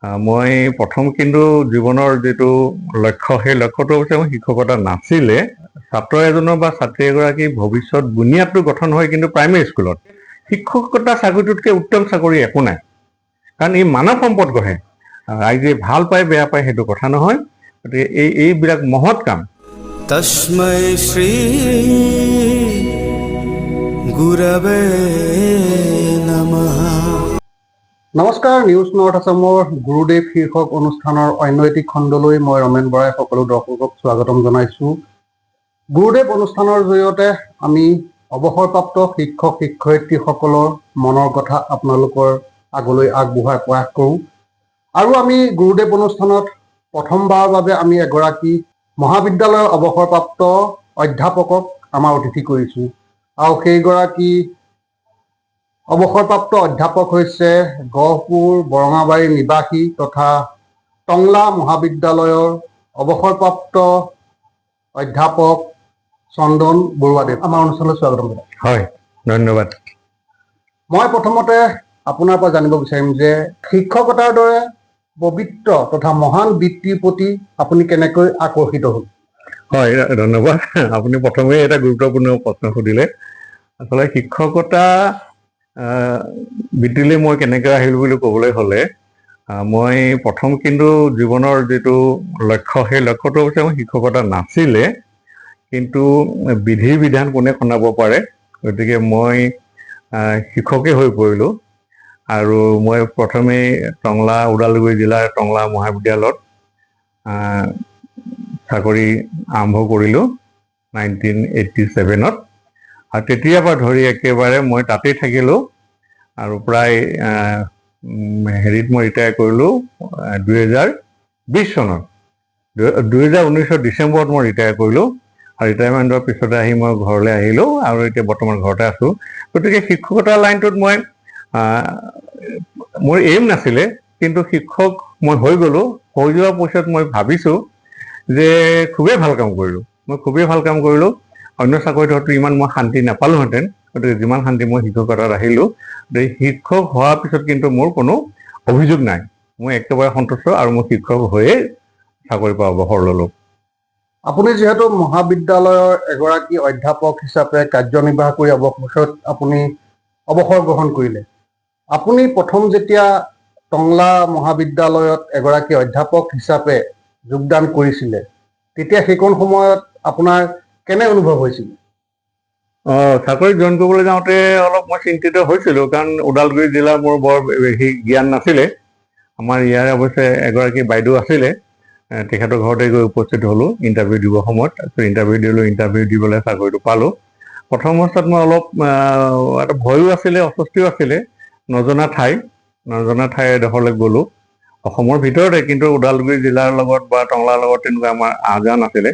মই প্ৰথম কিন্তু জীৱনৰ যিটো লক্ষ্য সেই লক্ষ্যটো হৈছে মোৰ শিক্ষকতা নাছিলে। ছাত্ৰ এজনৰ বা ছাত্ৰী এগৰাকীৰ ভৱিষ্যত বুনিয়াদটো গঠন হয় কিন্তু প্ৰাইমেৰী স্কুলত। শিক্ষকতা চাকৰিটোতকৈ উত্তম চাকৰি একো নাই, কাৰণ ই মানৱ সম্পদ গঢ়ে। ৰাইজে ভাল পায় বেয়া পায় সেইটো কথা নহয়, গতিকে এইবিলাক মহৎ কাম। তস্मै শ্ৰী গুৰৱে নমঃ। নমস্কাৰ, নিউজ নৰ্থ আছামৰ গুৰুদেৱ শীৰ্ষক অনুষ্ঠানৰ অন্য এটি খণ্ডলৈ মই ৰমেন বৰাই সকলো দৰ্শকক স্বাগতম জনাইছোঁ। গুৰুদেৱ অনুষ্ঠানৰ জৰিয়তে আমি অৱসৰপ্ৰাপ্ত শিক্ষক শিক্ষয়িত্ৰীসকলৰ মনৰ কথা আপোনালোকৰ আগলৈ আগবঢ়াই প্ৰয়াস কৰোঁ। আৰু আমি গুৰুদেৱ অনুষ্ঠানত প্ৰথমবাৰৰ বাবে আমি এগৰাকী মহাবিদ্যালয়ৰ অৱসৰপ্ৰাপ্ত অধ্যাপকক আমাৰ অতিথি কৰিছোঁ, আৰু সেইগৰাকী অৱসৰপ্ৰাপ্ত অধ্যাপক হৈছে গহপুৰ বৰঙাবাৰী নিবাসী তথা টংলা মহাবিদ্যালয়ৰ অৱসৰপ্ৰাপ্ত অধ্যাপক চন্দন বৰুৱাদেৱ। আমাৰ অনুষ্ঠানলৈ স্বাগতম জনাইছোঁ। হয়, ধন্যবাদ। মই প্ৰথমতে আপোনাৰ পৰা জানিব বিচাৰিম যে শিক্ষকতাৰ দৰে পবিত্ৰ তথা মহান বৃত্তিৰ প্ৰতি আপুনি কেনেকৈ আকৰ্ষিত হ'ল? হয়, ধন্যবাদ। আপুনি প্ৰথমেই এটা গুৰুত্বপূৰ্ণ প্ৰশ্ন সুধিলে। আচলতে শিক্ষকতা বৃত্তিলৈ মই কেনেকৈ আহিলোঁ বুলি ক'বলৈ হ'লে, মই প্ৰথম কিন্তু জীৱনৰ যিটো লক্ষ্য সেই লক্ষ্যটো হৈছে মোৰ শিক্ষকতা নাছিলে, কিন্তু বিধিৰ বিধান কোনে খনাব পাৰে, গতিকে মই শিক্ষকেই হৈ পৰিলোঁ। আৰু মই প্ৰথমেই টংলা ওদালগুৰি জিলাৰ টংলা মহাবিদ্যালয়ত চাকৰি আৰম্ভ কৰিলোঁ 1987ত। আৰু তেতিয়াৰ পৰা ধৰি একেবাৰে মই তাতেই থাকিলোঁ, আৰু প্ৰায় হেৰিত মই ৰিটায়াৰ কৰিলোঁ 2020 চনত। 2019 ডিচেম্বৰত মই ৰিটায়াৰ কৰিলোঁ, আৰু ৰিটায়াৰমেণ্টৰ পিছতে আহি মই ঘৰলৈ আহিলোঁ, আৰু এতিয়া বৰ্তমান ঘৰতে আছোঁ। গতিকে শিক্ষকতা লাইনটোত মোৰ এইম নাছিলে, কিন্তু শিক্ষক মই হৈ গ'লোঁ। হৈ যোৱাৰ পিছত মই ভাবিছোঁ যে খুবেই ভাল কাম কৰিলোঁ, অন্য চাকৰিত হয়তো ইমান মই শান্তি নাপালোহেঁতেন, গতিকে যিমান শান্তি মই শিক্ষকতাত আহিলোঁ। শিক্ষক হোৱাৰ পিছত কিন্তু মোৰ কোনো অভিযোগ নাই, মই একেবাৰে সন্তুষ্ট, আৰু মই শিক্ষক হৈয়ে চাকৰিৰ পৰা অৱসৰ ল'লোঁ। আপুনি যিহেতু মহাবিদ্যালয়ৰ এগৰাকী অধ্যাপক হিচাপে কাৰ্যনিৰ্বাহ কৰি অৱসৰত আপুনি অৱসৰ গ্ৰহণ কৰিলে, আপুনি প্ৰথম যেতিয়া টংলা মহাবিদ্যালয়ত এগৰাকী অধ্যাপক হিচাপে যোগদান কৰিছিলে, তেতিয়া সেইকণ সময়ত আপোনাৰ কেনে অনুভৱ হৈছিল? চাকৰিত জইন কৰিবলৈ যাওঁতে অলপ মই চিন্তিত হৈছিলোঁ, কাৰণ ওদালগুৰি জিলাৰ মোৰ বৰ বেছি জ্ঞান নাছিলে। আমাৰ ইয়াৰে অৱশ্যে এগৰাকী বাইদেউ আছিলে, তেখেতৰ ঘৰতে গৈ উপস্থিত হ'লোঁ ইণ্টাৰভিউ দিবৰ সময়ত। তাৰপিছত ইণ্টাৰভিউ দিলোঁ, ইণ্টাৰভিউ দি পেলাই চাকৰিটো পালোঁ। প্ৰথম অৱস্থাত মই অলপ এটা ভয়ো আছিলে, অস্বস্তিও আছিলে। নজনা ঠাই এডোখৰলৈ গ'লোঁ, অসমৰ ভিতৰতে, কিন্তু ওদালগুৰি জিলাৰ লগত বা টংলাৰ লগত তেনেকুৱা আমাৰ আহ-যাহ নাছিলে।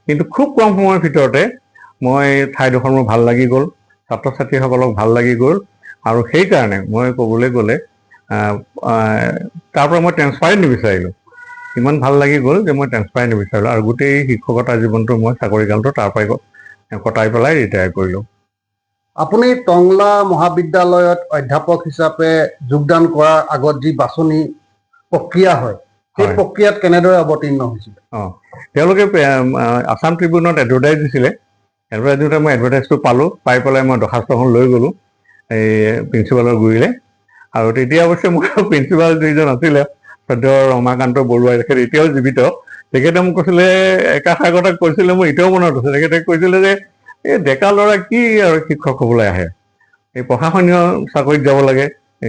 কিন্তু খুব কম সময়ৰ ভিতৰতে মই ঠাইডোখৰ মোৰ ভাল লাগি গ'ল, ছাত্ৰ ছাত্ৰীসকলক ভাল লাগি গ'ল, আৰু সেইকাৰণে মই ক'বলৈ গ'লে তাৰ পৰা মই ট্ৰেন্সফাৰেই নিবিচাৰিলোঁ। ইমান ভাল লাগি গ'ল যে মই ট্ৰেন্সফাৰেই নিবিচাৰিলোঁ, আৰু গোটেই শিক্ষকতা জীৱনটো মই চাকৰিকালটো তাৰ পৰাই কটাই পেলাই ৰিটায়াৰ কৰিলোঁ। আপুনি টংলা মহাবিদ্যালয়ত অধ্যাপক হিচাপে যোগদান কৰাৰ আগত যি বাছনি প্ৰক্ৰিয়া হয়, সেই প্ৰক্ৰিয়াত কেনেদৰে অৱতীৰ্ণ হৈছিল? তেওঁলোকে আছাম ট্ৰিবিউনত এডভাৰটাইজ দিছিলে। এডভাৰটাইজ দিওঁতে মই এডভাৰটাইজটো পাই পেলাই মই দৰ্খাস্তখন লৈ গ'লোঁ এই প্ৰিন্সিপালৰ গুৰিলে। আৰু তেতিয়া অৱশ্যে মোৰ প্ৰিন্সিপাল যিজন আছিলে সদ্য ৰমাকান্ত বৰুৱা, তেখেত এতিয়াও জীৱিত। তেখেতে মোক কৈছিলে, একাষাৰ কথা কৈছিলে, মোৰ এতিয়াও মনত আছে। তেখেতে কৈছিলে যে এই ডেকা ল'ৰা কি আৰু শিক্ষক হ'বলৈ আহে, এই প্ৰশাসনীয় চাকৰিত যাব লাগে,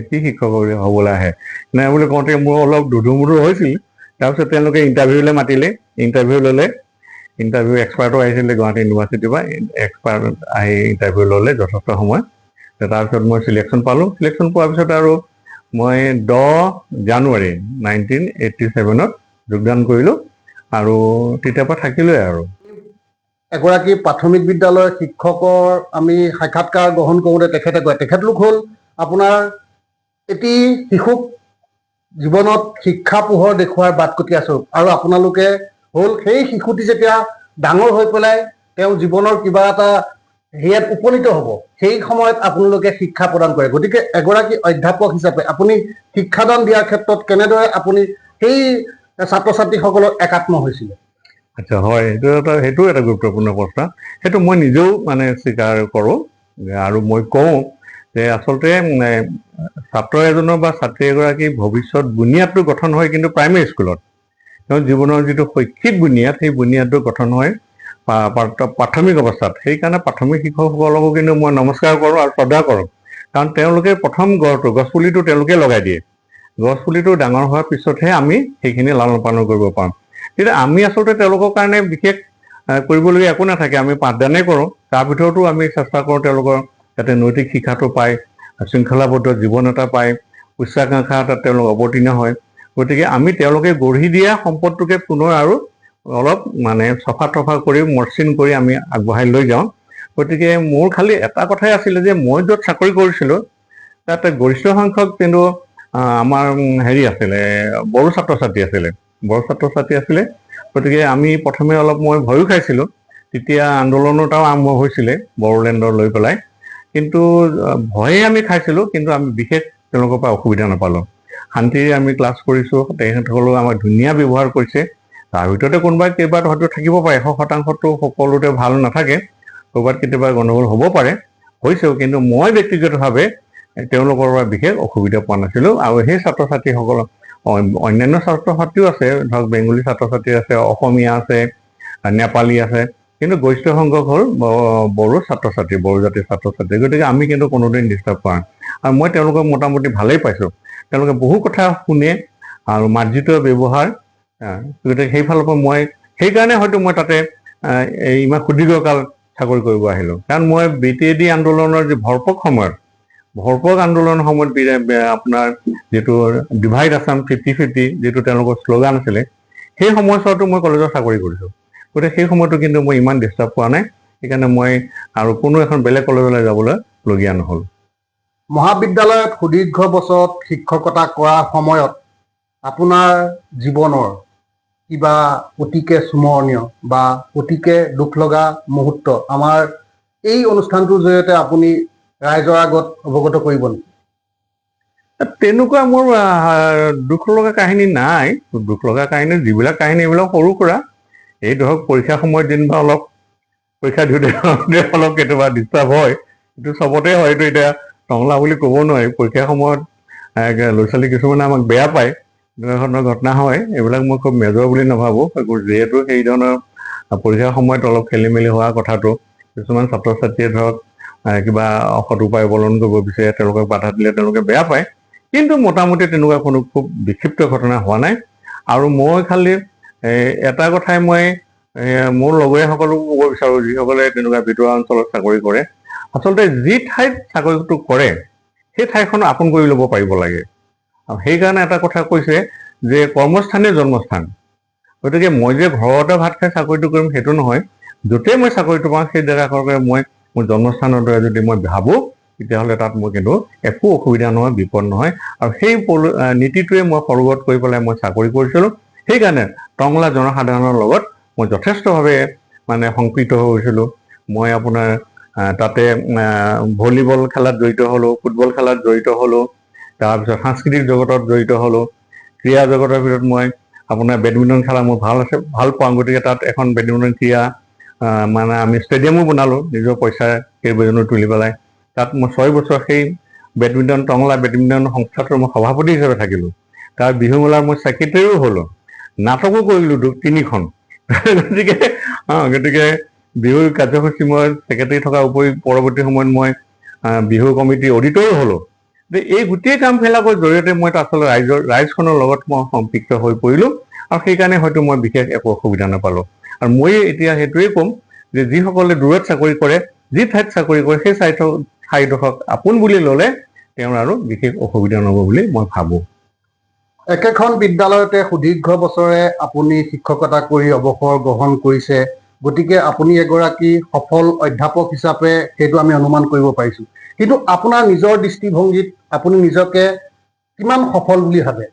কি শিক্ষক হ'বলৈ আহে নাই বুলি কওঁতে মোৰ অলপ দুধুৰ-মুধুৰ হৈছিল। তাৰপিছত তেওঁলোকে ইণ্টাৰভিউলৈ মাতিলে, ইণ্টাৰভিউ ল'লে। ইণ্টাৰভিউ এক্সপাৰ্টো আহিছিলে গুৱাহাটী ইউনিভাৰ্চিটিৰ পৰা, এক্সপাৰ্ট আহি ইণ্টাৰভিউ ল'লে যথেষ্ট সময়। তাৰপিছত মই চিলেকশ্যন পালোঁ। চিলেকশ্যন পোৱাৰ পিছত আৰু মই 10 জানুৱাৰী 1987ত যোগদান কৰিলোঁ, আৰু তেতিয়াৰ পৰা থাকিলোৱে। আৰু এগৰাকী প্ৰাথমিক বিদ্যালয়ৰ শিক্ষকৰ আমি সাক্ষাৎকাৰ গ্ৰহণ কৰোঁতে তেখেতে কয়, তেখেতলোক হ'ল আপোনাৰ এটি শিশুক জীৱনত শিক্ষা পোহৰ দেখুওৱাৰ বাটকটীয়া স্বৰূপ, আৰু আপোনালোকে হ'ল সেই শিশুটি যেতিয়া ডাঙৰ হৈ পেলাই তেওঁ জীৱনৰ কিবা এটা হেৰিয়াত উপনীত হ'ব, সেই সময়ত আপোনালোকে শিক্ষা প্ৰদান কৰে। গতিকে এগৰাকী অধ্যাপক হিচাপে আপুনি শিক্ষাদান দিয়াৰ ক্ষেত্ৰত কেনেদৰে আপুনি সেই ছাত্ৰ ছাত্ৰীসকলক একাত্ম হৈছিলে? আচ্ছা, হয়, সেইটো এটা গুৰুত্বপূৰ্ণ প্ৰশ্ন। সেইটো মই নিজেও মানে স্বীকাৰ কৰোঁ আৰু মই কওঁ যে আচলতে ছাত্ৰ এজনৰ বা ছাত্ৰী এগৰাকীৰ ভৱিষ্যত বুনিয়াদটো গঠন হয় কিন্তু প্ৰাইমেৰী স্কুলত। তেওঁৰ জীৱনৰ যিটো শৈক্ষিক বুনিয়াদ, সেই বুনিয়াদটো গঠন হয় প্ৰাথমিক অৱস্থাত। সেইকাৰণে প্ৰাথমিক শিক্ষকসকলকো কিন্তু মই নমস্কাৰ কৰোঁ আৰু শ্ৰদ্ধা কৰোঁ, কাৰণ তেওঁলোকে প্ৰথম গছপুলিটো তেওঁলোকে লগাই দিয়ে। গছপুলিটো ডাঙৰ হোৱাৰ পিছতহে আমি সেইখিনি লালন পালন কৰিব পাৰোঁ। কিন্তু আমি আচলতে তেওঁলোকৰ কাৰণে বিশেষ কৰিবলগীয়া একো নাথাকে, আমি পাঠদানেই কৰোঁ। তাৰ ভিতৰতো আমি চেষ্টা কৰোঁ তেওঁলোকৰ যাতে নৈতিক শিক্ষাটো পায়, শৃংখলাবদ্ধ জীৱন এটা পায়, উচ্চাকাংক্ষা এটাত তেওঁলোক অৱতীৰ্ণ হয়। গতিকে আমি তেওঁলোকে গঢ়ি দিয়া সম্পদটোকে পুনৰ আৰু অলপ মানে চফা তফা কৰি মসৃণ কৰি আমি আগবঢ়াই লৈ যাওঁ। গতিকে মোৰ খালি এটা কথাই আছিলে যে মই য'ত চাকৰি কৰিছিলোঁ তাত গৰিষ্ঠ সংখ্যক কিন্তু আমাৰ হেৰি আছিলে, বড়ো ছাত্ৰ ছাত্ৰী আছিলে। গতিকে আমি প্ৰথমে অলপ মই ভয়ো খাইছিলোঁ। তেতিয়া আন্দোলন এটাও আৰম্ভ হৈছিলে বড়োলেণ্ডৰ লৈ পেলাই, কিন্তু ভয়ে আমি খাইছিলোঁ, কিন্তু আমি বিশেষ তেওঁলোকৰ পৰা অসুবিধা নাপালোঁ। শান্তিৰে আমি ক্লাছ কৰিছোঁ, তেখেতসকলেও আমাক ধুনীয়া ব্যৱহাৰ কৰিছে। তাৰ ভিতৰতে কোনোবাই কেইবাত হয়তো থাকিব পাৰে, 100%টো সকলোতে ভাল নাথাকে, ক'ৰবাত কেতিয়াবা গণ্ডগোল হ'ব পাৰে, হৈছেও। কিন্তু মই ব্যক্তিগতভাৱে তেওঁলোকৰ পৰা বিশেষ অসুবিধা পোৱা নাছিলোঁ। আৰু সেই ছাত্ৰ ছাত্ৰীসকল অন্যান্য ছাত্ৰ ছাত্ৰীও আছে, ধৰক বেংগলী ছাত্ৰ ছাত্ৰী আছে, অসমীয়া আছে, নেপালী আছে, কিন্তু গৰিষ্ঠ সংখ্যক হ'ল বড়ো ছাত্ৰ ছাত্ৰী, বড়ো জাতিৰ ছাত্ৰ ছাত্ৰী। গতিকে আমি কিন্তু কোনোদিন ডিষ্টাৰ্ব কৰা নাই আৰু মই তেওঁলোকক মোটামুটি ভালেই পাইছোঁ। তেওঁলোকে বহু কথা শুনে আৰু মাৰ্জিত ব্যৱহাৰ। গতিকে সেইফালৰ পৰা মই সেইকাৰণে হয়তো মই তাতে ইমান সুদীৰ্ঘকাল চাকৰি কৰিব আহিলোঁ। কাৰণ মই BTAD আন্দোলনৰ যি ভৰপক আন্দোলনৰ সময়ত আপোনাৰ যিটো ডিভাইড আছাম 50-50 যিটো তেওঁলোকৰ শ্লোগান আছিলে, সেই সময়ছোৱাতো মই কলেজত চাকৰি কৰিছোঁ। গতিকে সেই সময়তো কিন্তু মই ইমান ডিষ্টাৰ্ব পোৱা নাই। সেইকাৰণে মই আৰু কোনো এখন বেলেগ কলেজলৈ যাবলৈ লগীয়া নহ'ল। মহাবিদ্যালয়ত সুদীৰ্ঘ বছৰ শিক্ষকতা কৰাৰ সময়ত আপোনাৰ জীৱনৰ কিবা অতিকে স্মৰণীয় বা অতিকে দুখ লগা মুহূৰ্ত আমাৰ এই অনুষ্ঠানটোৰ জৰিয়তে আপুনি ৰাইজৰ আগত অৱগত কৰিব নেকি? তেনেকুৱা মোৰ দুখ লগা কাহিনী নাই। দুখ লগা কাহিনী যিবিলাক কাহিনী এইবিলাক সৰু সুৰা, এই ধৰক পৰীক্ষা সময়ত যেনিবা অলপ পৰীক্ষা দিওঁতে অলপ কেতিয়াবা ডিষ্টাৰ্ব হয়, সেইটো চবতে হয়তো। এতিয়া টংলা বুলি ক'ব নোৱাৰি, পৰীক্ষাৰ সময়ত ল'ৰা ছোৱালী কিছুমানে আমাক বেয়া পায়, তেনেকুৱা ধৰণৰ ঘটনা হয়। এইবিলাক মই খুব মেজৰ বুলি নাভাবোঁ, যিহেতু সেই ধৰণৰ পৰীক্ষাৰ সময়ত অলপ খেলি মেলি হোৱা কথাটো কিছুমান ছাত্ৰ ছাত্ৰীয়ে ধৰক কিবা অসৎ উপায় অৱলম্বন কৰিব বিচাৰে, তেওঁলোকক বাধা দিলে তেওঁলোকে বেয়া পায়। কিন্তু মোটামুটি তেনেকুৱা কোনো খুব বিক্ষিপ্ত ঘটনা হোৱা নাই। আৰু মই খালি এটা কথাই মই মোৰ লগৰীয়াসকলকো ক'ব বিচাৰোঁ, যিসকলে তেনেকুৱা ভিতৰুৱা অঞ্চলত চাকৰি কৰে, আচলতে যি ঠাইত চাকৰিটো কৰে সেই ঠাইখন আপোন কৰি ল'ব পাৰিব লাগে। আৰু সেইকাৰণে এটা কথা কৈছে যে কৰ্মস্থানেই জন্মস্থান। গতিকে মই যে ঘৰতে ভাত খাই চাকৰিটো কৰিম সেইটো নহয়, য'তেই মই চাকৰিটো পাওঁ সেই জেগাকৰণে মই মোৰ জন্মস্থানৰ দৰে যদি মই ভাবোঁ, তেতিয়াহ'লে তাত মোৰ কিন্তু একো অসুবিধা নহয়, বিপদ নহয়। আৰু সেই নীতিটোৱে মই সৰুগত কৰি পেলাই মই চাকৰি কৰিছিলোঁ। সেইকাৰণে টংলা জনসাধাৰণৰ লগত মই যথেষ্টভাৱে মানে সংপৃক্ত হৈ গৈছিলোঁ। মই আপোনাৰ তাতে ভলীবল খেলাত জড়িত হ'লোঁ, ফুটবল খেলাত জড়িত হ'লোঁ, তাৰপিছত সাংস্কৃতিক জগতত জড়িত হ'লোঁ। ক্ৰীড়া জগতৰ ভিতৰত মই আপোনাৰ বেডমিণ্টন খেলা মোৰ ভাল পাওঁ। গতিকে তাত এখন বেডমিণ্টন ক্ৰীড়া মানে আমি ষ্টেডিয়ামো বনালোঁ নিজৰ পইচাৰে কেইবাজনো তুলি পেলাই। তাত মই 6 বছৰ সেই টংলা বেডমিণ্টন সংস্থাটোৰ মই সভাপতি হিচাপে থাকিলোঁ। তাৰ বিহুমেলাৰ মই ছেক্ৰেটেৰীও হ'লোঁ, নাটকো কৰিলোঁ 3খন। গতিকে বিহুৰ কাৰ্যসূচী মই ছেক্ৰেটেৰী থকাৰ উপৰি পৰৱৰ্তী সময়ত মই বিহু কমিটিৰ অডিটৰো হ'লোঁ। এই গোটেই কামবিলাকৰ জৰিয়তে মই আচলতে ৰাইজখনৰ লগত মই সম্পৃক্ত হৈ পৰিলোঁ। আৰু সেইকাৰণে হয়তো মই বিশেষ একো অসুবিধা নাপালোঁ। আৰু মই এতিয়া সেইটোৱে ক'ম যে যিসকলে দূৰত চাকৰি কৰে, যি ঠাইত চাকৰি কৰে, সেই ঠাইডোখৰক আপোন বুলি ল'লে তেওঁৰ আৰু বিশেষ অসুবিধা নহ'ব বুলি মই ভাবোঁ। একেখন বিদ্যালয়তে সুদীৰ্ঘ বছৰে আপুনি শিক্ষকতা কৰি অৱসৰ গ্ৰহণ কৰিছে। গতিকে আপুনি এগৰাকী সফল অধ্যাপক হিচাপে সেইটো আমি অনুমান কৰিব পাৰিছোঁ। কিন্তু আপোনাৰ নিজৰ দৃষ্টিভংগীত আপুনি নিজকে কিমান সফল বুলি ভাবে?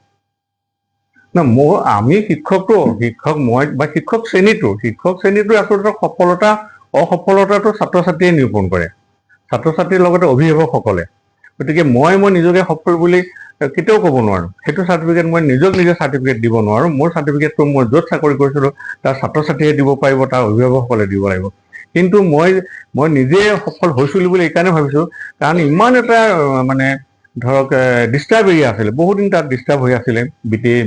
আমি শিক্ষক মই বা শিক্ষক শ্ৰেণীটো আচলতে সফলতা অসফলতাটো ছাত্ৰ ছাত্ৰীয়ে নিৰূপণ কৰে, ছাত্ৰ ছাত্ৰীৰ লগতে অভিভাৱকসকলে। গতিকে মই নিজকে সফল বুলি কেতিয়াও ক'ব নোৱাৰোঁ। সেইটো চাৰ্টিফিকেট মই নিজে চাৰ্টিফিকেট দিব নোৱাৰোঁ। মোৰ চাৰ্টিফিকেটটো মই য'ত চাকৰি কৰিছিলোঁ তাৰ ছাত্ৰ ছাত্ৰীয়ে দিব পাৰিব, তাৰ অভিভাৱকসকলে দিব লাগিব। কিন্তু মই নিজে সফল হৈছিলোঁ বুলি এইকাৰণে ভাবিছোঁ, কাৰণ ইমান এটা মানে ধৰক ডিষ্টাৰ্ব এৰিয়া আছিলে, বহুদিন তাত ডিষ্টাৰ্ব হৈ আছিলে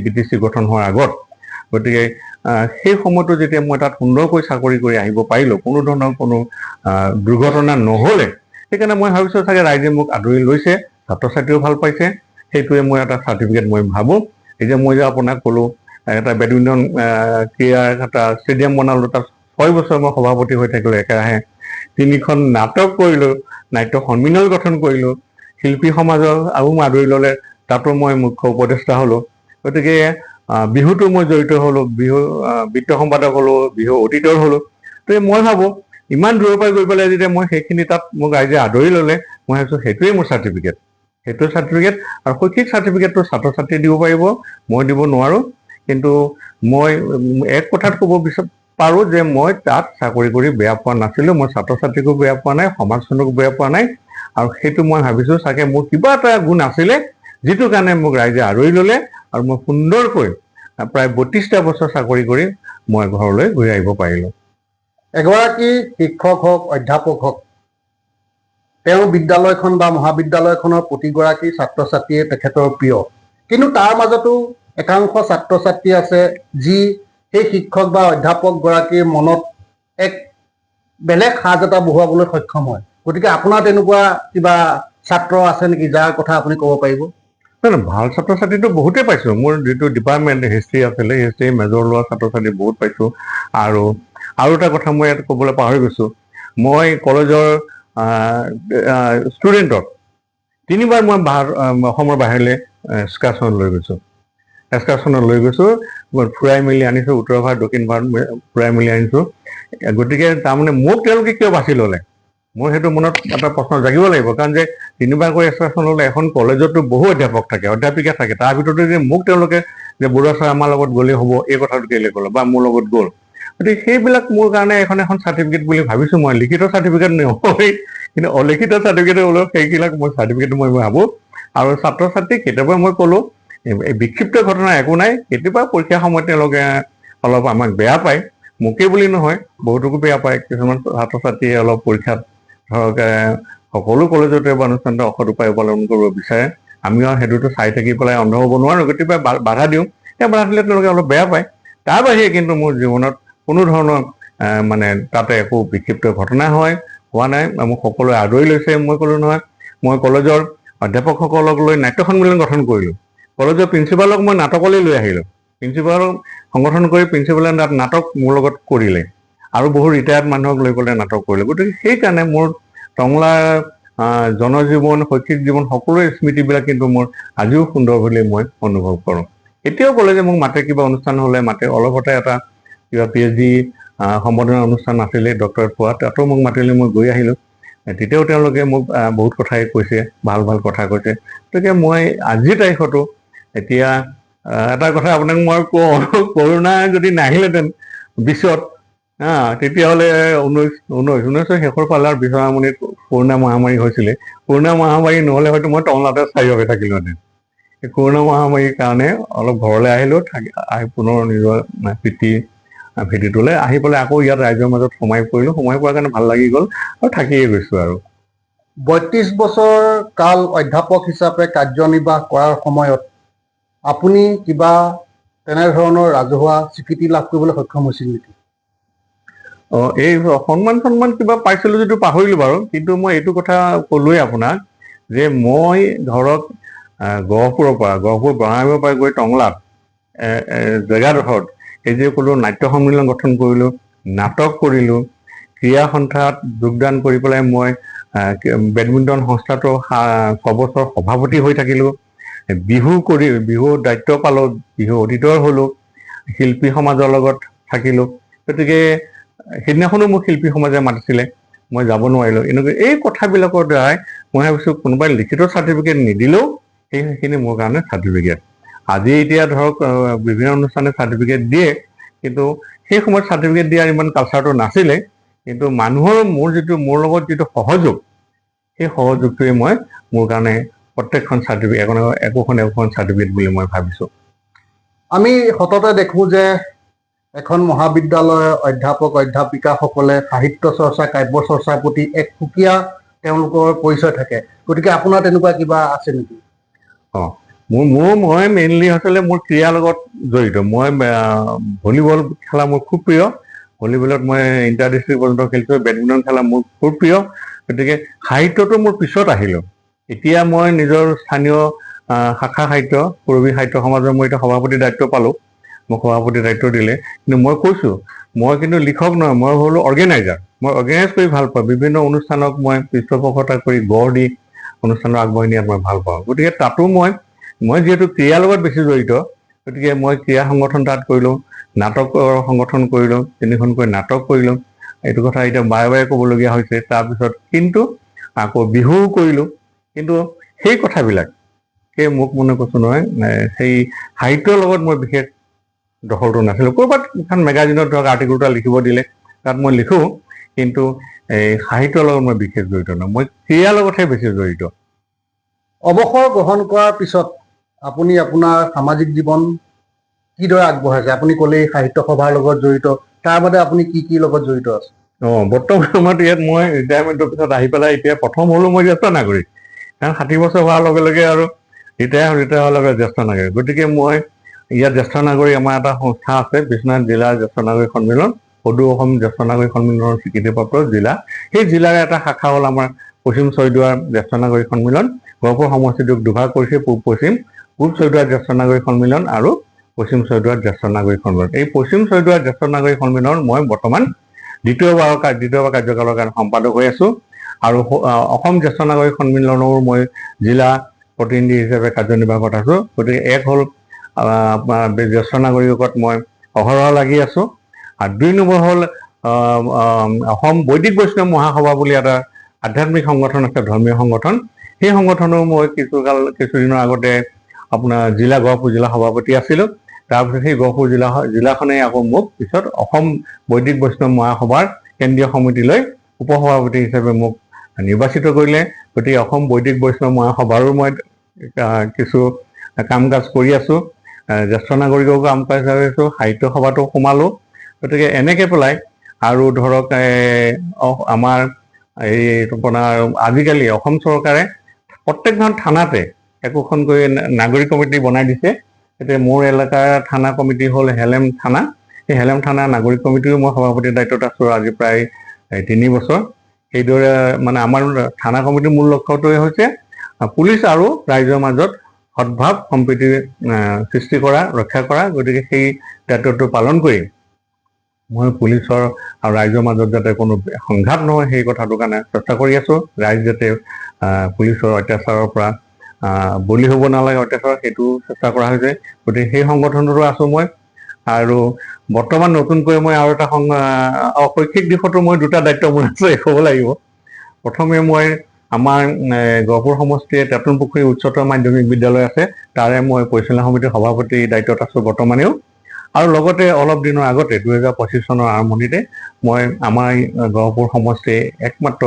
BTC গঠন হোৱাৰ আগত। গতিকে সেই সময়তো যেতিয়া মই তাত সুন্দৰকৈ চাকৰি কৰি আহিব পাৰিলোঁ, কোনো ধৰণৰ কোনো দুৰ্ঘটনা নহ'লে, সেইকাৰণে মই ভাবিছোঁ চাগে ৰাইজে মোক আদৰি লৈছে, ছাত্ৰ ছাত্ৰীও ভাল পাইছে। সেইটোৱে মই এটা চাৰ্টিফিকেট মই ভাবোঁ। এই যে মই যে আপোনাক ক'লোঁ এটা বেডমিণ্টন ক্ৰীড়াৰ এটা ষ্টেডিয়াম বনালোঁ, তাত 6 বছৰ মই সভাপতি হৈ থাকিলোঁ একেৰাহে। 3খন নাটক কৰিলোঁ, নাট্য সন্মিলন গঠন কৰিলোঁ, শিল্পী সমাজৰ আৰু আদৰি ল'লে, তাতো মই মুখ্য উপদেষ্টা হ'লোঁ। গতিকে বিহুতো মই জড়িত হ'লোঁ, বিহু বিত্ত সম্পাদক হ'লোঁ, বিহু অডিটৰ হ'লোঁ। তো মই ভাবোঁ ইমান দূৰৰ পৰা গৈ পেলাই যেতিয়া মই সেইখিনি তাত মোক ৰাইজে আদৰি ল'লে, মই ভাবিছোঁ সেইটোৱেই মোৰ চাৰ্টিফিকেট, সেইটো চাৰ্টিফিকেট। আৰু শৈক্ষিক চাৰ্টিফিকেটটো ছাত্ৰ ছাত্ৰীয়ে দিব পাৰিব, মই দিব নোৱাৰোঁ। কিন্তু মই এক কথাত ক'ব পাৰোঁ যে মই তাত চাকৰি কৰি বেয়া পোৱা নাছিলোঁ, মই ছাত্ৰ ছাত্ৰীকো বেয়া পোৱা নাই, সমাজখনকো বেয়া পোৱা নাই। আৰু সেইটো মই ভাবিছোঁ চাগে মোৰ কিবা এটা গুণ আছিলে, যিটো কাৰণে মোক ৰাইজে আদৰি ল'লে, আৰু মই সুন্দৰকৈ প্ৰায় 32টা বছৰ চাকৰি কৰি মই ঘৰলৈ ঘূৰি আহিব পাৰিলোঁ। এগৰাকী শিক্ষক হওক, অধ্যাপক হওক, তেওঁ বিদ্যালয়খন বা মহাবিদ্যালয়খনৰ প্ৰতিগৰাকী ছাত্ৰ ছাত্ৰীয়ে তেখেতৰ প্ৰিয়। কিন্তু তাৰ মাজতো একাংশ ছাত্ৰ ছাত্ৰী আছে যি সেই শিক্ষক বা অধ্যাপকগৰাকীৰ মনত এক বেলেগ সাজ এটা বহুৱাবলৈ সক্ষম হয়। গতিকে আপোনাৰ তেনেকুৱা কিবা ছাত্ৰ আছে নেকি যাৰ কথা আপুনি ক'ব পাৰিব? ভাল ছাত্ৰ ছাত্ৰীটো বহুতেই পাইছোঁ। মোৰ যিটো ডিপাৰ্টমেণ্ট হিষ্ট্ৰী আছিলে, হিষ্ট্ৰী মেজৰ লোৱা ছাত্ৰ ছাত্ৰী বহুত পাইছোঁ। আৰু এটা কথা মই ইয়াত ক'বলৈ পাহৰি গৈছোঁ, মই কলেজৰ ষ্টুডেণ্টক 3বাৰ মই অসমৰ বাহিৰলৈ এক্সকাৰ্ছন লৈ গৈছোঁ। ফুৰাই মেলি আনিছোঁ, উত্তৰ ভাৰত দক্ষিণ ভাৰত ফুৰাই মেলি আনিছোঁ। গতিকে তাৰমানে মোক তেওঁলোকে কিয় বাছি ল'লে, মোৰ সেইটো মনত এটা প্ৰশ্ন জাগিব লাগিব। কাৰণ যে 3বাৰকৈ এক্সকাৰ্ছন ল'লে, এখন কলেজতো বহু অধ্যাপক থাকে, অধ্যাপিকা থাকে, তাৰ ভিতৰতে যে মোক তেওঁলোকে যে বৰুৱা ছাৰ আমাৰ লগত গ'লেই হ'ব এই কথাটো কেলৈ ক'লে, বা মোৰ লগত গ'ল। গতিকে সেইবিলাক মোৰ কাৰণে এখন চাৰ্টিফিকেট বুলি ভাবিছোঁ মই। লিখিত চাৰ্টিফিকেট নহয়, কিন্তু অলিখিত চাৰ্টিফিকেট হ'লেও সেইবিলাক মই চাৰ্টিফিকেট মই ভাবোঁ। আৰু ছাত্ৰ ছাত্ৰীক কেতিয়াবা মই ক'লোঁ, এই বিক্ষিপ্ত ঘটনা একো নাই, কেতিয়াবা পৰীক্ষাৰ সময়ত তেওঁলোকে অলপ আমাক বেয়া পায়, মোকেই বুলি নহয় বহুতকো বেয়া পায়। কিছুমান ছাত্ৰ ছাত্ৰীয়ে অলপ পৰীক্ষাত ধৰক সকলো কলেজতে বা অনুষ্ঠানতে অসৎ উপায় অৱলম্বন কৰিব বিচাৰে। আমি আৰু সেইটোতো চাই থাকি পেলাই অন্ধ হ'ব নোৱাৰোঁ, গতিকে বাধা দিওঁ। সেই বাধা দিলে তেওঁলোকে অলপ বেয়া পায়। তাৰ বাহিৰে কিন্তু মোৰ জীৱনত কোনো ধৰণৰ মানে তাতে একো বিক্ষিপ্ত ঘটনা হোৱা নাই। মোক সকলোৱে আদৰি লৈছে। মই ক'লোঁ নহয়, মই কলেজৰ অধ্যাপকসকলক লৈ নাট্য সন্মিলন গঠন কৰিলোঁ। কলেজৰ প্ৰিন্সিপালক মই নাটকলৈ লৈ আহিলোঁ। প্ৰিন্সিপালক সংগঠন কৰি প্ৰিন্সিপালে নাটক মোৰ লগত কৰিলে, আৰু বহু ৰিটায়াৰ্ড মানুহক লৈ পেলাই নাটক কৰিলে। গতিকে সেইকাৰণে মোৰ টংলাৰ জনজীৱন, শৈক্ষিক জীৱন, সকলোৰে স্মৃতিবিলাক কিন্তু মোৰ আজিও সুন্দৰ বুলি মই অনুভৱ কৰোঁ। এতিয়াও ক'লে যে মোক মাতে, কিবা অনুষ্ঠান হ'লে মাতে। অলপতে এটা কিবা PhD সম্বৰ্ধনা অনুষ্ঠান আছিলে, ডক্টৰেট পোৱা, তাতো মোক মাতিলে, মই গৈ আহিলোঁ। তেতিয়াও তেওঁলোকে মোক বহুত কথাই কৈছে, ভাল ভাল কথা কৈছে। গতিকে মই আজিৰ তাৰিখতো এতিয়া এটা কথা আপোনাক মই কওঁ, কৰোণা যদি নাহিলেহেঁতেন বিশ্বত, তেতিয়াহ'লে 1900 শেষৰ ফালে আৰু বিশ্বনাথমণিত কৰোণা মহামাৰী হৈছিলে। কৰোণা মহামাৰী নহ'লে হয়তো মই টংলাতে স্থায়ী হৈ থাকিলোহেঁতেন। কৰোণা মহামাৰীৰ কাৰণে অলপ ঘৰলৈ আহিলোঁ, আহি পুনৰ নিজৰ ভেটিটোলৈ আহি পেলাই আকৌ ইয়াত ৰাইজৰ মাজত সোমাই পৰিলোঁ। সোমাই পোৱাৰ কাৰণে ভাল লাগি গ'ল আৰু থাকিয়ে গৈছোঁ। আৰু 32 বছৰ কাল অধ্যাপক হিচাপে কাৰ্যনিৰ্বাহ কৰাৰ সময়ত আপুনি কিবা তেনেধৰণৰ ৰাজহুৱা স্বীকৃতি লাভ কৰিবলৈ সক্ষম হৈছিল নেকি? এই সন্মান কিবা পাইছিলোঁ যদিও পাহৰিলোঁ বাৰু। কিন্তু মই এইটো কথা ক'লোৱেই আপোনাক যে মই ধৰক গহপুৰ বঙাইগাঁৱৰ পৰা গৈ টংলাত জেগাডোখৰত এই যে ক'লোঁ নাট্য সন্মিলন গঠন কৰিলোঁ, নাটক কৰিলোঁ, ক্ৰীড়া সন্থাত যোগদান কৰি পেলাই মই বেডমিণ্টন সংস্থাটোৰ 6 বছৰ সভাপতি হৈ থাকিলোঁ। বিহুৰ দায়িত্ব পালোঁ, বিহু অডিটৰ হ'লোঁ, শিল্পী সমাজৰ লগত থাকিলোঁ। গতিকে সেইদিনাখনো মোক শিল্পী সমাজে মাতিছিলে, মই যাব নোৱাৰিলোঁ। এনেকৈ এই কথাবিলাকৰ দ্বাৰাই মই ভাবিছোঁ কোনোবাই লিখিত চাৰ্টিফিকেট নিদিলেও সেইখিনি মোৰ কাৰণে চাৰ্টিফিকেট। আজি এতিয়া ধৰক বিভিন্ন অনুষ্ঠানে চাৰ্টিফিকেট দিয়ে, কিন্তু সেই সময়ত চাৰ্টিফিকেট দিয়াৰ ইমান কালচাৰটো নাছিলে। কিন্তু মানুহৰ মোৰ লগত যিটো সহযোগ, সেই সহযোগটোৱে মই মোৰ কাৰণে প্ৰত্যেকখন চাৰ্টিফিকেট একোখন চাৰ্টিফিকেট বুলি মই ভাবিছোঁ। আমি সততে দেখোঁ যে এখন মহাবিদ্যালয়ৰ অধ্যাপক অধ্যাপিকাসকলে সাহিত্য চৰ্চা কাব্য চৰ্চাৰ প্ৰতি এক সুকীয়া তেওঁলোকৰ পৰিচয় থাকে। গতিকে আপোনাৰ তেনেকুৱা কিবা আছে নেকি? মই মেইনলি আচলতে মোৰ ক্ৰীড়াৰ লগত জড়িত। মই ভলীবল খেলা মোৰ খুব প্ৰিয়। ভলীবলত মই ইণ্টাৰ ডিষ্ট্ৰিক্ট পৰ্যন্ত খেলিছোঁ। বেডমিণ্টন খেলা মোৰ খুব প্ৰিয়। গতিকে সাহিত্যটো মোৰ পিছত আহিলোঁ। এতিয়া মই নিজৰ স্থানীয় শাখা সাহিত্য পূৰবী সাহিত্য সমাজৰ মই এতিয়া সভাপতি দায়িত্ব পালোঁ। মোক সভাপতি দায়িত্ব দিলে। কিন্তু মই কৈছোঁ, মই কিন্তু লিখক নহয়, মই হ'লোঁ অৰ্গেনাইজাৰ। মই অৰ্গেনাইজ কৰি ভাল পাওঁ। বিভিন্ন অনুষ্ঠানক মই পৃষ্ঠপোষকতা কৰি গঢ় দি অনুষ্ঠানক আগবঢ়াই নিয়াত মই ভাল পাওঁ। গতিকে তাতো মই যিহেতু ক্ৰীড়াৰ লগত বেছি জড়িত, গতিকে মই ক্ৰীড়া সংগঠন তাত কৰিলোঁ, নাটকৰ সংগঠন কৰিলোঁ, 3খনকৈ নাটক কৰিলোঁ। এইটো কথা এতিয়া বাৰে বাৰে ক'বলগীয়া হৈছে। তাৰপিছত কিন্তু আকৌ বিহুও কৰিলোঁ। কিন্তু সেই কথাবিলাকে মোক মনে কৈছোঁ নহয়, সেই সাহিত্যৰ লগত মই বিশেষ দখলটো নাছিলোঁ। ক'ৰবাত এখন মেগাজিনত ধৰক আৰ্টিকল এটা লিখিব দিলে তাত মই লিখোঁ, কিন্তু এই সাহিত্যৰ লগত মই বিশেষ জড়িত নহয়। মই ক্ৰীড়াৰ লগতহে বেছি জড়িত। অৱসৰ গ্ৰহণ কৰাৰ পিছত আপুনি আপোনাৰ সামাজিক জীৱন কিদৰে আগবঢ়াইছে? আপুনি ক'লেই সাহিত্য সভাৰ লগত জড়িত, তাৰ বাদে আপুনি কি লগত জড়িত আছে? বৰ্তমান সময়ত ইয়াত মই ৰিটায়াৰমেণ্টৰ পিছত আহি পেলাই এতিয়া প্ৰথম হ'লোঁ মই জ্যেষ্ঠ নাগৰিক। কাৰণ 60 বছৰ হোৱাৰ লগে লগে আৰু ৰিটায়াৰ হোৱাৰ লগে জ্যেষ্ঠ নাগৰিক। গতিকে মই ইয়াত জ্যেষ্ঠ নাগৰিক আমাৰ এটা সংস্থা আছে, বিশ্বনাথ জিলাৰ জ্যেষ্ঠ নাগৰিক সন্মিলন, সদৌ অসম জ্যেষ্ঠ নাগৰিক সন্মিলনৰ স্বীকৃতিপ্ৰাপ্ত জিলা। সেই জিলাৰ এটা শাখা হ'ল আমাৰ পশ্চিম ছয়দুৱাৰ জ্যেষ্ঠ নাগৰিক সন্মিলন। গহপুৰ সমষ্টিটোক দুভাগ কৰিছে, পূব ছয়দুৱাৰ জ্যেষ্ঠ নাগৰিক সন্মিলন আৰু পশ্চিম ছয়দুৱাৰ জ্যেষ্ঠ নাগৰিক সন্মিলন। এই পশ্চিম ছয়দুৱাৰ জ্যেষ্ঠ নাগৰিক সন্মিলনৰ মই বৰ্তমান দ্বিতীয়বাৰ কাৰ্যকালৰ কাৰণে সম্পাদক হৈ আছোঁ। আৰু অসম জ্যেষ্ঠ নাগৰিক সন্মিলনৰো মই জিলা প্ৰতিনিধি হিচাপে কাৰ্যনিৰ্বাহকত আছোঁ। গতিকে এক হ'ল আপোনাৰ জ্যেষ্ঠ নাগৰিকত মই অহৰহ লাগি আছোঁ। আৰু 2 নম্বৰ হ'ল অসম বৈদিক বৈষ্ণৱ মহাসভা বুলি এটা আধ্যাত্মিক সংগঠন আছে, ধৰ্মীয় সংগঠন। সেই সংগঠনৰ মই কিছুদিনৰ আগতে আপোনাৰ গহপুৰ জিলা সভাপতি আছিলোঁ। তাৰপিছত সেই গহপুৰ জিলাখনে আকৌ মোক পিছত অসম বৈদিক বৈষ্ণৱ মহাসভাৰ কেন্দ্ৰীয় সমিতিলৈ উপসভাপতি হিচাপে মোক নিৰ্বাচিত কৰিলে। গতিকে অসম বৈদিক বৈষ্ণৱ মহাসভাৰো মই কিছু কাম কাজ কৰি আছোঁ। জ্যেষ্ঠ নাগৰিকৰো কাম কাজ কৰি আছোঁ, সাহিত্য সভাতো সোমালোঁ। গতিকে এনেকৈ পেলাই আৰু ধৰক আমাৰ এই আপোনাৰ আজিকালি অসম চৰকাৰে প্ৰত্যেকখন থানাতে একোখনকৈ নাগৰিক কমিটি বনাই দিছে। এতিয়া মোৰ এলেকাৰ থানা কমিটি হ'ল হেলেম থানা। সেই হেলেম থানা নাগৰিক কমিটিও মই সভাপতিৰ দায়িত্বত আছোঁ আজি প্ৰায় 3 বছৰ। সেইদৰে মানে আমাৰ থানা কমিটিৰ মূল লক্ষ্যটোৱে হৈছে পুলিচ আৰু ৰাইজৰ মাজত সদ্ভাৱ সম্প্ৰীতিৰ সৃষ্টি কৰা, ৰক্ষা কৰা। গতিকে সেই দায়িত্বটো পালন কৰি মই পুলিচৰ আৰু ৰাইজৰ মাজত যাতে কোনো সংঘাত নহয় সেই কথাটোৰ কাৰণে চেষ্টা কৰি আছোঁ। ৰাইজ যাতে পুলিচৰ অত্যাচাৰৰ পৰা বলি হ'ব নালাগে, অত্যাচাৰ, সেইটো চেষ্টা কৰা হৈছে। গতিকে সেই সংগঠনতো আছোঁ মই। আৰু বৰ্তমান নতুনকৈ মই আৰু এটা শৈক্ষিক দিশতো মই 2টা দায়িত্ব মোৰ আছে, ক'ব লাগিব। প্ৰথমে মই আমাৰ গহপুৰ সমষ্টিয়ে তেতুনপুখুৰী উচ্চতৰ মাধ্যমিক বিদ্যালয় আছে, তাৰে মই পৰিচালনা সমিতিৰ সভাপতি দায়িত্বত আছোঁ বৰ্তমানেও। আৰু লগতে অলপ দিনৰ আগতে 2025 চনৰ আৰম্ভণিতে মই আমাৰ গহপুৰ সমষ্টিৰ একমাত্ৰ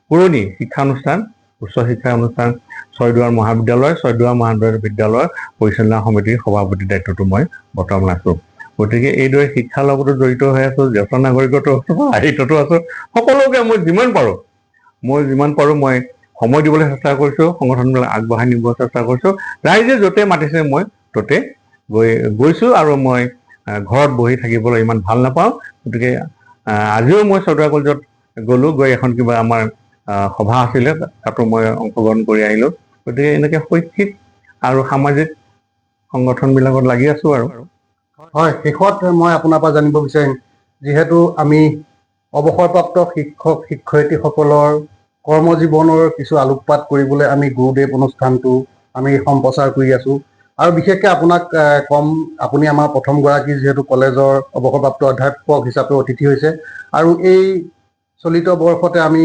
পুৰণি শিক্ষানুষ্ঠান, উচ্চ শিক্ষা অনুষ্ঠান ছয়দুৱাৰ মহাবিদ্যালয়ৰ পৰিচালনা সমিতিৰ সভাপতি দায়িত্বটো মই বৰ্তমান আছোঁ। গতিকে এইদৰে শিক্ষাৰ লগতো জড়িত হৈ আছোঁ, জ্যেষ্ঠ নাগৰিকতো আছোঁ, সাহিত্যতো আছোঁ। সকলোকে মই যিমান পাৰোঁ মই সময় দিবলৈ চেষ্টা কৰিছোঁ, সংগঠনবিলাক আগবঢ়াই নিব চেষ্টা কৰিছোঁ। ৰাইজে য'তে মাতিছে মই ত'তে গৈছোঁ। আৰু মই ঘৰত বহি থাকিবলৈ ইমান ভাল নাপাওঁ। গতিকে আজিও মই ছয়দুৱাৰ কলেজত গ'লোঁ, গৈ এখন কিবা আমাৰ সভা আছিলে, তাতো মই অংশগ্ৰহণ কৰি আহিলোঁ। গতিকে এনেকৈ শৈক্ষিক আৰু সামাজিক সংগঠনবিলাকত লাগি আছোঁ আৰু। হয়, শেষত মই আপোনাৰ পৰা জানিব বিচাৰিম, যিহেতু আমি অৱসৰপ্ৰাপ্ত শিক্ষক শিক্ষয়িত্ৰীসকলৰ কৰ্মজীৱনৰ কিছু আলোকপাত কৰিবলৈ আমি গুৰুদেৱ অনুষ্ঠানটো আমি সম্প্ৰচাৰ কৰি আছোঁ। আৰু বিশেষকৈ আপোনাক কম, আপুনি আমাৰ প্ৰথমগৰাকী যিহেতু কলেজৰ অৱসৰপ্ৰাপ্ত অধ্যাপক হিচাপে অতিথি হৈছে। আৰু এই চলিত বৰ্ষতে আমি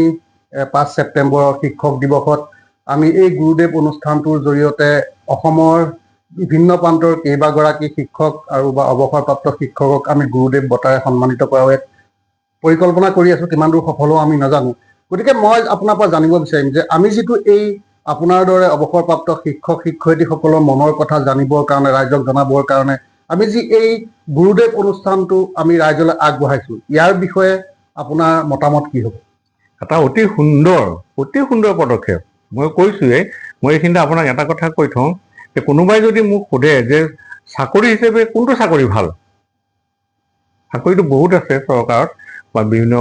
5 ছেপ্টেম্বৰৰ শিক্ষক দিৱসত আমি এই গুৰুদেৱ অনুষ্ঠানটোৰ জৰিয়তে অসমৰ বিভিন্ন প্ৰান্তৰ কেইবাগৰাকী শিক্ষক আৰু বা অৱসৰপ্ৰাপ্ত শিক্ষকক আমি গুৰুদেৱ বঁটাৰে সন্মানিত কৰাৰ এক পৰিকল্পনা কৰি আছো, কিমান দূৰ সফল হওঁ আমি নাজানো। গতিকে মই আপোনাৰ পৰা জানিব বিচাৰিম যে আমি যিটো এই আপোনাৰ দৰে অৱসৰপ্ৰাপ্ত শিক্ষক শিক্ষয়িত্ৰীসকলৰ মনৰ কথা জানিবৰ কাৰণে, ৰাইজক জনাবৰ কাৰণে আমি যি এই গুৰুদেৱ অনুষ্ঠানটো আমি ৰাইজলৈ আগবঢ়াইছো, ইয়াৰ বিষয়ে আপোনাৰ মতামত কি হ'ব? এটা অতি সুন্দৰ পদক্ষেপ। মই কৈছোঁৱেই, মই এইখিনিতে আপোনাক এটা কথা কৈ থওঁ যে কোনোবাই যদি মোক সোধে যে চাকৰি হিচাপে কোনটো চাকৰি ভাল, চাকৰিটো বহুত আছে চৰকাৰত বা বিভিন্ন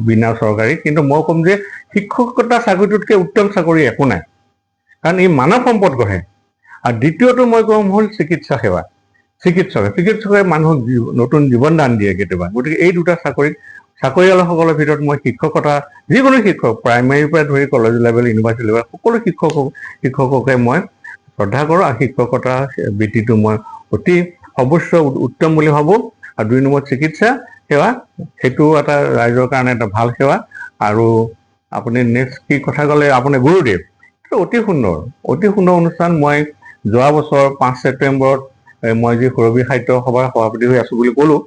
বিনা চৰকাৰী, কিন্তু মই ক'ম যে শিক্ষকতা চাকৰিটোতকৈ উত্তম চাকৰি একো নাই, কাৰণ ই মানৱ সম্পদ গঢ়ে। আৰু দ্বিতীয়টো মই ক'ম হ'ল চিকিৎসা সেৱা। চিকিৎসকে মানুহক নতুন জীৱন দান দিয়ে কেতিয়াবা। গতিকে এই দুটা চাকৰিয়ালসকলৰ ভিতৰত মই শিক্ষকতা, যিকোনো শিক্ষক, প্ৰাইমেৰীৰ পৰা ধৰি কলেজ লেভেল, ইউনিভাৰ্চিটি লেভেল, সকলো শিক্ষককে মই শ্ৰদ্ধা কৰোঁ আৰু শিক্ষকতা বৃত্তিটো মই অতি সৰ্বোচ্চ উত্তম বুলি ভাবোঁ। আৰু 2 নম্বৰ চিকিৎসা সেৱা, সেইটো এটা ৰাইজৰ কাৰণে এটা ভাল সেৱা। আৰু আপুনি নেক্সট কি কথা ক'লে, আপুনি গুৰুদেৱ, এইটো অতি সুন্দৰ অনুষ্ঠান। মই যোৱা বছৰ 5 ছেপ্টেম্বৰত মই যি সুৰভি সাহিত্য সভাৰ সভাপতি হৈ আছোঁ বুলি ক'লোঁ,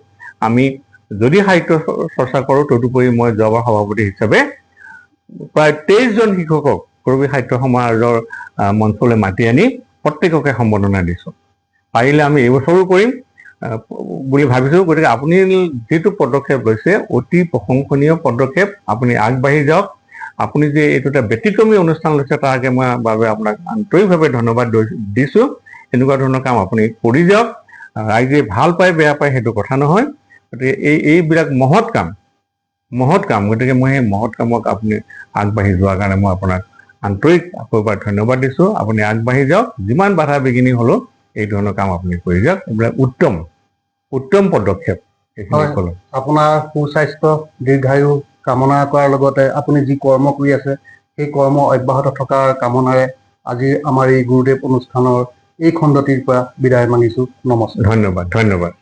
আমি যদি সাহিত্য চৰ্চা কৰোঁ, তদুপৰি মই যোৱাবাৰ সভাপতি হিচাপে প্ৰায় 23জন শিক্ষকক সুৰভি সাহিত্য সমাজৰ মঞ্চলৈ মাতি আনি প্ৰত্যেককে সম্বৰ্ধনা দিছোঁ। পাৰিলে আমি এইবছৰো কৰিম বুলি ভাবিছোঁ। গতিকে আপুনি যিটো পদক্ষেপ লৈছে অতি প্ৰশংসনীয় পদক্ষেপ, আপুনি আগবাঢ়ি যাওক। আপুনি যে এইটো এটা ব্যতিক্ৰমী অনুষ্ঠান লৈছে তাৰ বাবে আপোনাক আন্তৰিকভাৱে ধন্যবাদ দিছোঁ। এনেকুৱা ধৰণৰ কাম আপুনি কৰি যাওক। ৰাইজে ভাল পায় বেয়া পায় সেইটো কথা নহয়। গতিকে এইবিলাক মহৎ কাম। গতিকে মই সেই মহৎ কামক আপুনি আগবাঢ়ি যোৱাৰ কাৰণে মই আপোনাক আন্তৰিক আকৌ এবাৰ ধন্যবাদ দিছোঁ। আপুনি আগবাঢ়ি যাওক, যিমান বাধা বিঘিনি হ'লেও এই ধৰণৰ কাম আপুনি কৰি যাওক। এইবিলাক উত্তম পদক্ষেপ। আপোনাৰ সুস্বাস্থ্য দীৰ্ঘায়ু কামনা কৰাৰ লগতে আপুনি যি কৰ্ম কৰি আছে সেই কৰ্ম অব্যাহত থকাৰ কামনাৰে আজি আমাৰ এই গুৰুদেৱ অনুষ্ঠানৰ এই খণ্ডটিৰ পৰা বিদায় মাগিছোঁ। নমস্কাৰ। ধন্যবাদ।